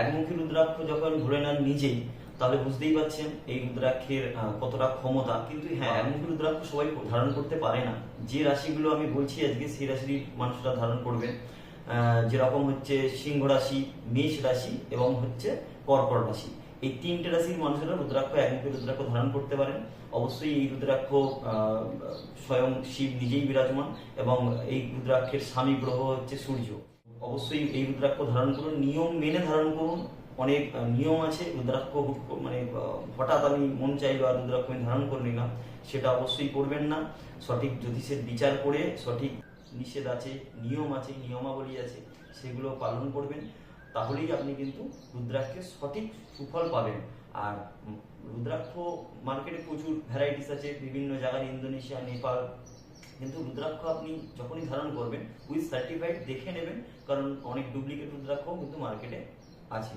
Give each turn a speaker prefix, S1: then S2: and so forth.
S1: একমুখী রুদ্রাক্ষ যখন ধরে নেন নিজেই, তাহলে বুঝতেই পারছেন এই রুদ্রাক্ষের কতটা ক্ষমতা। কিন্তু হ্যাঁ, একমুখী রুদ্রাক্ষ সবাই ধারণ করতে পারে না। যে রাশিগুলো আমি বলছি আজকে, সেই রাশির মানুষরা ধারণ করবেন। যেরকম হচ্ছে সিংহ রাশি, মেষ রাশি এবং হচ্ছে কর্কট রাশি, এই তিনটে রাশির মানুষেরা রুদ্রাক্ষ, একমুখী রুদ্রাক্ষ ধারণ করতে পারেন। অবশ্যই এই রুদ্রাক্ষ স্বয়ং শিব নিজেই বিরাজমান, এবং এই রুদ্রাক্ষের স্বামী গ্রহ হচ্ছে সূর্য। অবশ্যই এই রুদ্রাক্ষ ধারণ করুন, নিয়ম মেনে ধারণ করুন। অনেক নিয়ম আছে। রুদ্রাক্ষ মানে হঠাৎ আমি মন চাইলো আর রুদ্রাক্ষ আমি ধারণ করে নিলাম, সেটা অবশ্যই করবেন না। সঠিক জ্যোতিষের বিচার করে, সঠিক নিষেধ আছে, নিয়ম আছে, নিয়মাবলী আছে, সেগুলো পালন করবেন। তাহলেই আপনি কিন্তু রুদ্রাক্ষের সঠিক সুফল পাবেন। আর রুদ্রাক্ষ মার্কেটে প্রচুর ভ্যারাইটিস আছে, বিভিন্ন জায়গায়, ইন্দোনেশিয়া, নেপাল। কিন্তু রুদ্রাক্ষ আপনি যখনই ধারণ করবেন উইথ সার্টিফাইড দেখে নেবেন, কারণ অনেক ডুপ্লিকেট রুদ্রাক্ষ কিন্তু মার্কেটে আছে।